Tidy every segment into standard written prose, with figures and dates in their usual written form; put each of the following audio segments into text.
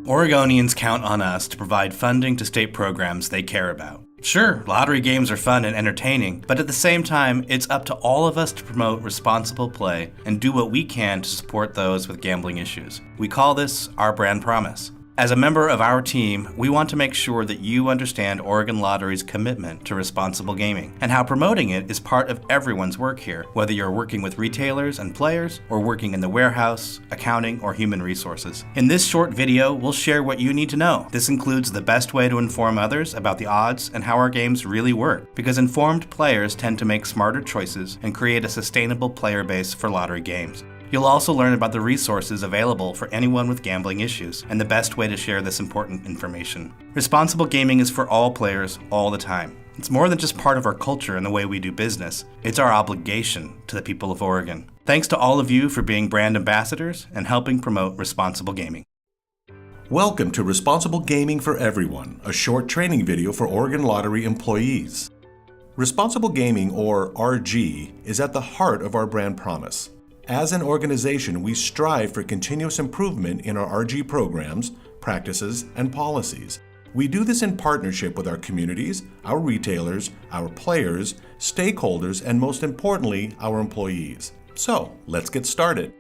Oregonians count on us to provide funding to state programs they care about. Sure, lottery games are fun and entertaining, but at the same time, it's up to all of us to promote responsible play and do what we can to support those with gambling issues. We call this our brand promise. As a member of our team, we want to make sure that you understand Oregon Lottery's commitment to responsible gaming and how promoting it is part of everyone's work here, whether you're working with retailers and players or working in the warehouse, accounting, or human resources. In this short video, we'll share what you need to know. This includes the best way to inform others about the odds and how our games really work, because informed players tend to make smarter choices and create a sustainable player base for lottery games. You'll also learn about the resources available for anyone with gambling issues and the best way to share this important information. Responsible gaming is for all players all the time. It's more than just part of our culture and the way we do business. It's our obligation to the people of Oregon. Thanks to all of you for being brand ambassadors and helping promote responsible gaming. Welcome to Responsible Gaming for Everyone, a short training video for Oregon Lottery employees. Responsible Gaming, or RG, is at the heart of our brand promise. As an organization, we strive for continuous improvement in our RG programs, practices, and policies. We do this in partnership with our communities, our retailers, our players, stakeholders, and most importantly, our employees. So, let's get started.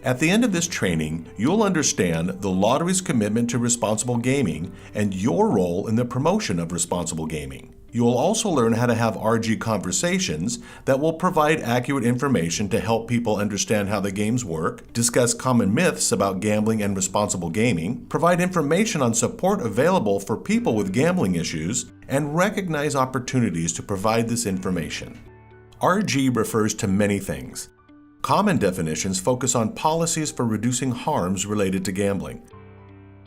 At the end of this training, you'll understand the lottery's commitment to responsible gaming and your role in the promotion of responsible gaming. You will also learn how to have RG conversations that will provide accurate information to help people understand how the games work, discuss common myths about gambling and responsible gaming, provide information on support available for people with gambling issues, and recognize opportunities to provide this information. RG refers to many things. Common definitions focus on policies for reducing harms related to gambling.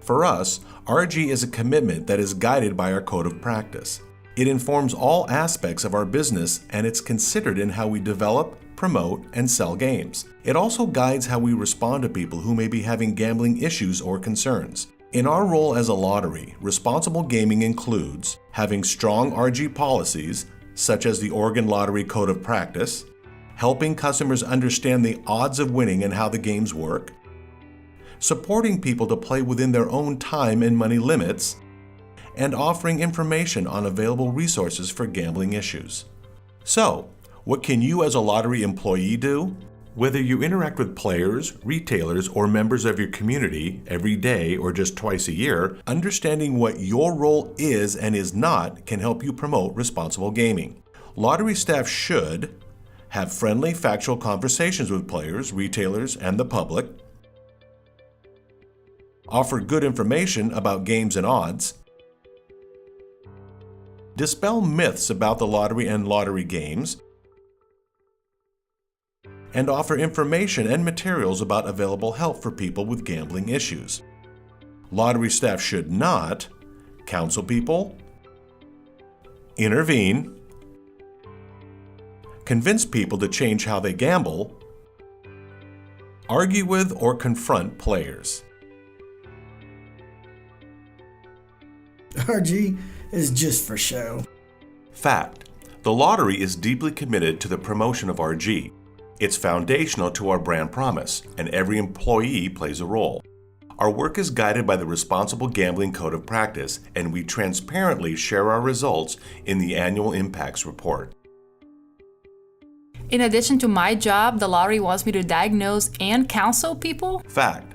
For us, RG is a commitment that is guided by our code of practice. It informs all aspects of our business, and it's considered in how we develop, promote, and sell games. It also guides how we respond to people who may be having gambling issues or concerns. In our role as a lottery, responsible gaming includes having strong RG policies, such as the Oregon Lottery Code of Practice, helping customers understand the odds of winning and how the games work, supporting people to play within their own time and money limits, and offering information on available resources for gambling issues. So, what can you as a lottery employee do? Whether you interact with players, retailers, or members of your community every day or just twice a year, understanding what your role is and is not can help you promote responsible gaming. Lottery staff should have friendly, factual conversations with players, retailers, and the public, offer good information about games and odds, dispel myths about the lottery and lottery games, and offer information and materials about available help for people with gambling issues. Lottery staff should not counsel people, intervene, convince people to change how they gamble, argue with or confront players. RG is just for show. Fact: the lottery is deeply committed to the promotion of RG. It's foundational to our brand promise, and every employee plays a role. Our work is guided by the Responsible Gambling Code of Practice, and we transparently share our results in the annual impacts report. In addition to my job, the lottery wants me to diagnose and counsel people? Fact: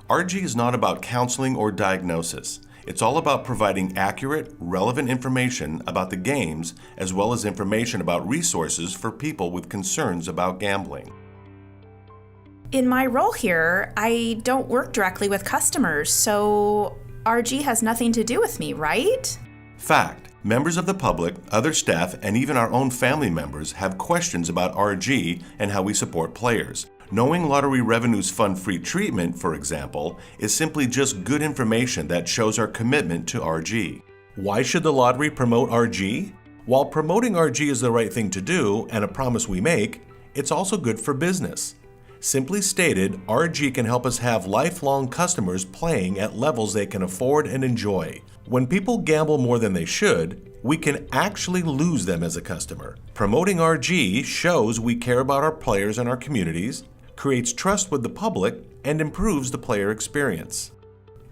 RG is not about counseling or diagnosis. It's all about providing accurate, relevant information about the games, as well as information about resources for people with concerns about gambling. In my role here, I don't work directly with customers, so RG has nothing to do with me, right? Fact: members of the public, other staff, and even our own family members have questions about RG and how we support players. Knowing lottery revenues fund free treatment, for example, is simply just good information that shows our commitment to RG. Why should the lottery promote RG? While promoting RG is the right thing to do and a promise we make, it's also good for business. Simply stated, RG can help us have lifelong customers playing at levels they can afford and enjoy. When people gamble more than they should, we can actually lose them as a customer. Promoting RG shows we care about our players and our communities, creates trust with the public, and improves the player experience.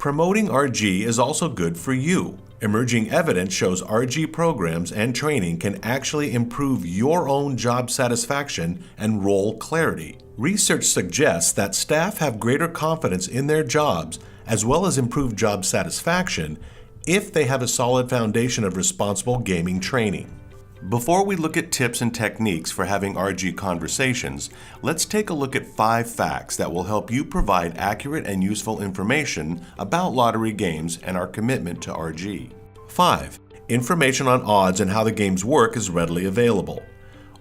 Promoting RG is also good for you. Emerging evidence shows RG programs and training can actually improve your own job satisfaction and role clarity. Research suggests that staff have greater confidence in their jobs as well as improved job satisfaction if they have a solid foundation of responsible gaming training. Before we look at tips and techniques for having RG conversations, let's take a look at 5 facts that will help you provide accurate and useful information about lottery games and our commitment to RG. 5. Information on odds and how the games work is readily available.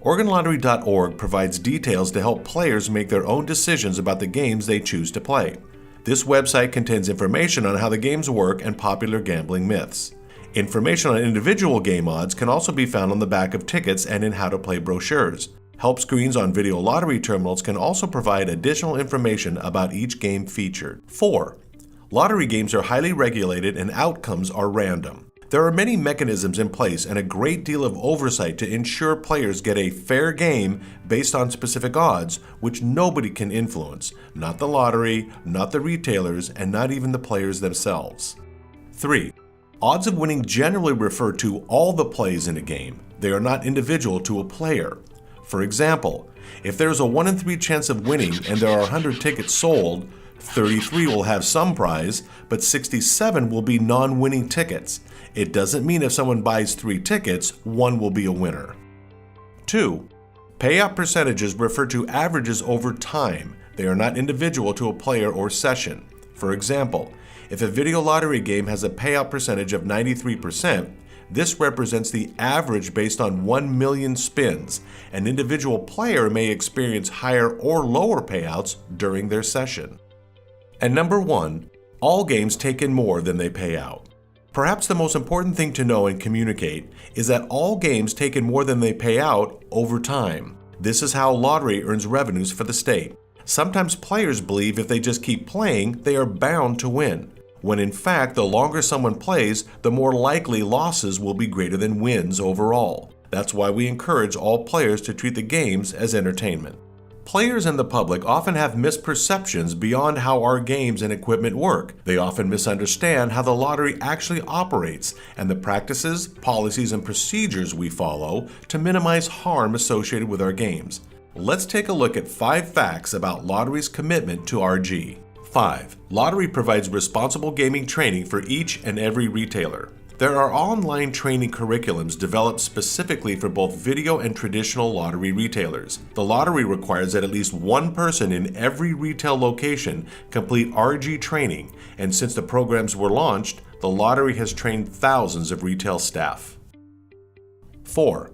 OregonLottery.org provides details to help players make their own decisions about the games they choose to play. This website contains information on how the games work and popular gambling myths. Information on individual game odds can also be found on the back of tickets and in how-to-play brochures. Help screens on video lottery terminals can also provide additional information about each game featured. 4. Lottery games are highly regulated and outcomes are random. There are many mechanisms in place and a great deal of oversight to ensure players get a fair game based on specific odds, which nobody can influence, not the lottery, not the retailers, and not even the players themselves. 3. Odds of winning generally refer to all the plays in a game. They are not individual to a player. For example, if there is a 1 in 3 chance of winning and there are 100 tickets sold, 33 will have some prize, but 67 will be non-winning tickets. It doesn't mean if someone buys 3 tickets, 1 will be a winner. 2. Payout percentages refer to averages over time. They are not individual to a player or session. For example, if a video lottery game has a payout percentage of 93%, this represents the average based on 1 million spins. An individual player may experience higher or lower payouts during their session. And number 1, all games take in more than they pay out. Perhaps the most important thing to know and communicate is that all games take in more than they pay out over time. This is how lottery earns revenues for the state. Sometimes players believe if they just keep playing, they are bound to win, when in fact the longer someone plays, the more likely losses will be greater than wins overall. That's why we encourage all players to treat the games as entertainment. Players and the public often have misperceptions beyond how our games and equipment work. They often misunderstand how the lottery actually operates and the practices, policies, and procedures we follow to minimize harm associated with our games. Let's take a look at 5 facts about Lottery's commitment to RG. 5. Lottery provides responsible gaming training for each and every retailer. There are online training curriculums developed specifically for both video and traditional lottery retailers. The lottery requires that at least one person in every retail location complete RG training, and since the programs were launched, the lottery has trained thousands of retail staff. 4.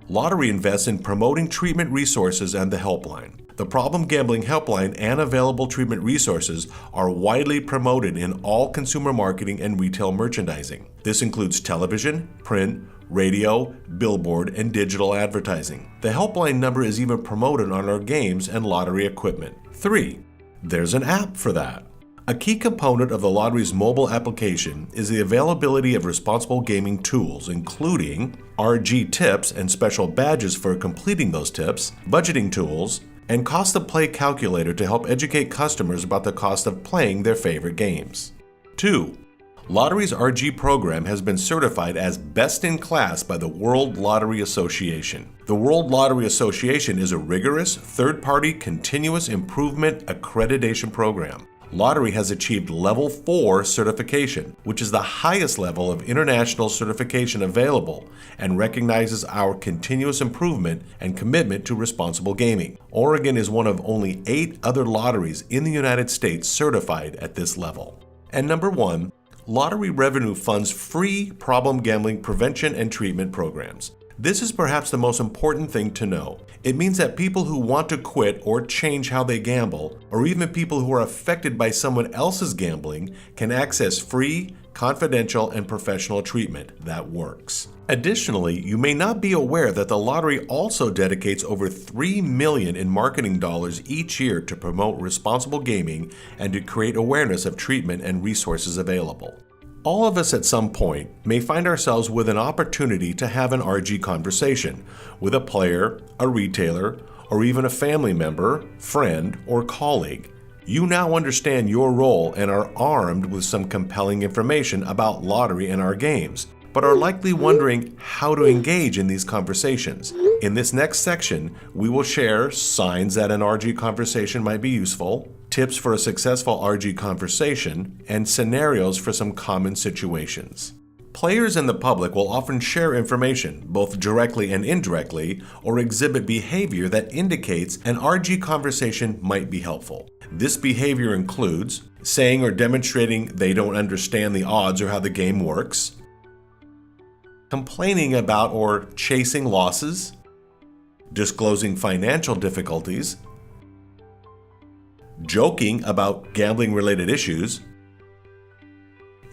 Lottery invests in promoting treatment resources and the helpline. The Problem Gambling Helpline and available treatment resources are widely promoted in all consumer marketing and retail merchandising. This includes television, print, radio, billboard, and digital advertising. The helpline number is even promoted on our games and lottery equipment. 3. There's an app for that. A key component of the lottery's mobile application is the availability of responsible gaming tools, including RG tips and special badges for completing those tips, budgeting tools, and cost of play calculator to help educate customers about the cost of playing their favorite games. 2. Lottery's RG program has been certified as best in class by the World Lottery Association. The World Lottery Association is a rigorous, third-party, continuous improvement accreditation program. Lottery has achieved Level 4 certification, which is the highest level of international certification available and recognizes our continuous improvement and commitment to responsible gaming. Oregon is one of only 8 other lotteries in the United States certified at this level. And number 1, lottery revenue funds free problem gambling prevention and treatment programs. This is perhaps the most important thing to know. It means that people who want to quit or change how they gamble, or even people who are affected by someone else's gambling, can access free, confidential, and professional treatment that works. Additionally, you may not be aware that the lottery also dedicates over $3 million in marketing dollars each year to promote responsible gaming and to create awareness of treatment and resources available. All of us at some point may find ourselves with an opportunity to have an RG conversation with a player, a retailer, or even a family member, friend, or colleague. You now understand your role and are armed with some compelling information about lottery and our games, but are likely wondering how to engage in these conversations. In this next section, we will share signs that an RG conversation might be useful, tips for a successful RG conversation, and scenarios for some common situations. Players and the public will often share information, both directly and indirectly, or exhibit behavior that indicates an RG conversation might be helpful. This behavior includes saying or demonstrating they don't understand the odds or how the game works, complaining about or chasing losses, disclosing financial difficulties, joking about gambling-related issues,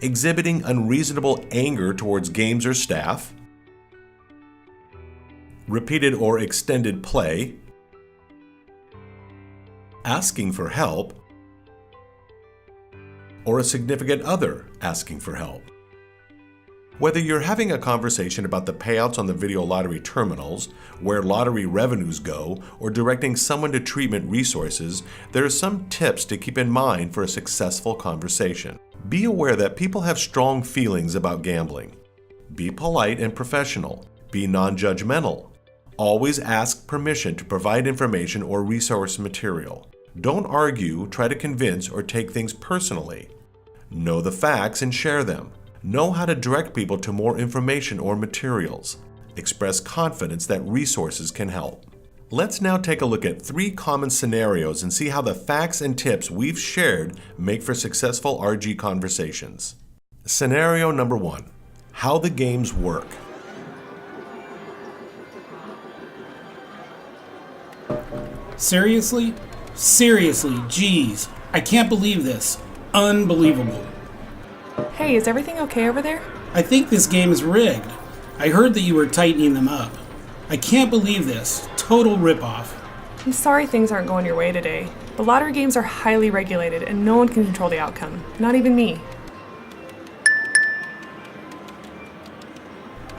exhibiting unreasonable anger towards games or staff, repeated or extended play, asking for help, or a significant other asking for help. Whether you're having a conversation about the payouts on the video lottery terminals, where lottery revenues go, or directing someone to treatment resources, there are some tips to keep in mind for a successful conversation. Be aware that people have strong feelings about gambling. Be polite and professional. Be non-judgmental. Always ask permission to provide information or resource material. Don't argue, try to convince, or take things personally. Know the facts and share them. Know how to direct people to more information or materials. Express confidence that resources can help. Let's now take a look at 3 common scenarios and see how the facts and tips we've shared make for successful RG conversations. Scenario number 1. How the games work. Seriously? Seriously, geez. I can't believe this. Unbelievable. Hey, is everything okay over there? I think this game is rigged. I heard that you were tightening them up. I can't believe this. Total ripoff. I'm sorry things aren't going your way today. The lottery games are highly regulated and no one can control the outcome. Not even me.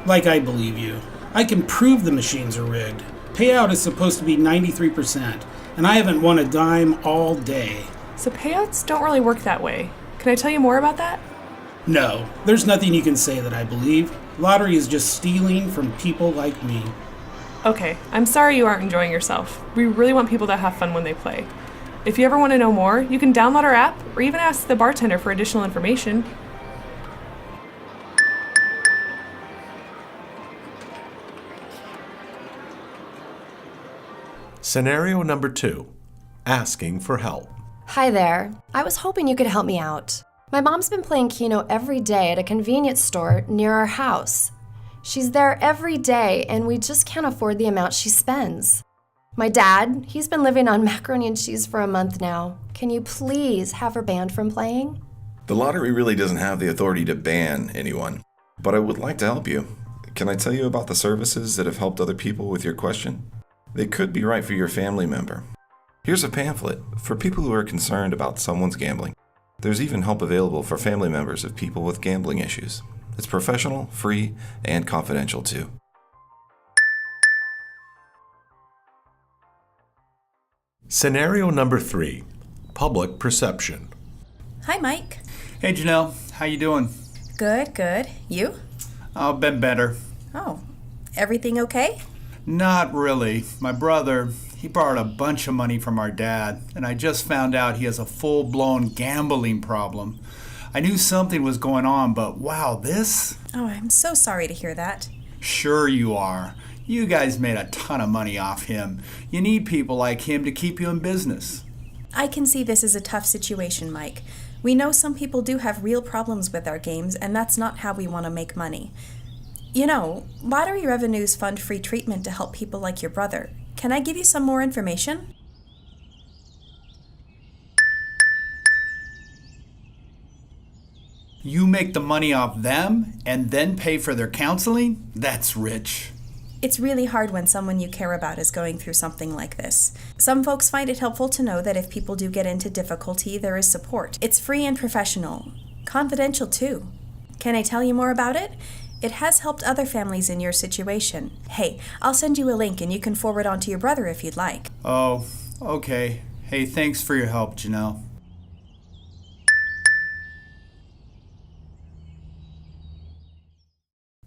Like I believe you. I can prove the machines are rigged. Payout is supposed to be 93%, and I haven't won a dime all day. So payouts don't really work that way. Can I tell you more about that? No, there's nothing you can say that I believe. Lottery is just stealing from people like me. Okay, I'm sorry you aren't enjoying yourself. We really want people to have fun when they play. If you ever want to know more, you can download our app or even ask the bartender for additional information. Scenario number 2. Asking for help. Hi there. I was hoping you could help me out. My mom's been playing Keno every day at a convenience store near our house. She's there every day, and we just can't afford the amount she spends. My dad, he's been living on macaroni and cheese for a month now. Can you please have her banned from playing? The lottery really doesn't have the authority to ban anyone, but I would like to help you. Can I tell you about the services that have helped other people with your question? They could be right for your family member. Here's a pamphlet for people who are concerned about someone's gambling. There's even help available for family members of people with gambling issues. It's professional, free, and confidential too. Scenario number 3. Public perception. Hi, Mike. Hey, Janelle. How you doing? Good, good. You? Oh, been better. Oh, everything okay? Not really. My brother, he borrowed a bunch of money from our dad, and I just found out he has a full-blown gambling problem. I knew something was going on, but wow, this? Oh, I'm so sorry to hear that. Sure you are. You guys made a ton of money off him. You need people like him to keep you in business. I can see this is a tough situation, Mike. We know some people do have real problems with our games, and that's not how we want to make money. You know, lottery revenues fund free treatment to help people like your brother. Can I give you some more information? You make the money off them and then pay for their counseling? That's rich. It's really hard when someone you care about is going through something like this. Some folks find it helpful to know that if people do get into difficulty, there is support. It's free and professional. Confidential, too. Can I tell you more about it? It has helped other families in your situation. Hey, I'll send you a link and you can forward on to your brother if you'd like. Oh, okay. Hey, thanks for your help, Janelle.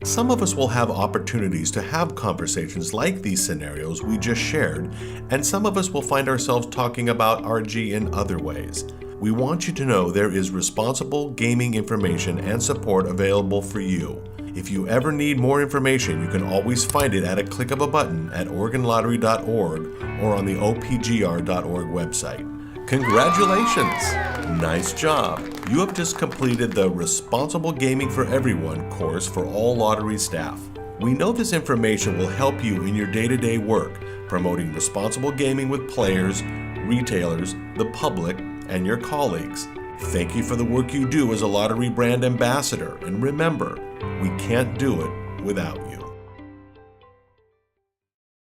Some of us will have opportunities to have conversations like these scenarios we just shared, and some of us will find ourselves talking about RG in other ways. We want you to know there is responsible gaming information and support available for you. If you ever need more information, you can always find it at a click of a button at OregonLottery.org or on the OPGR.org website. Congratulations! Nice job! You have just completed the Responsible Gaming for Everyone course for all lottery staff. We know this information will help you in your day-to-day work, promoting responsible gaming with players, retailers, the public, and your colleagues. Thank you for the work you do as a lottery brand ambassador, and remember, we can't do it without you.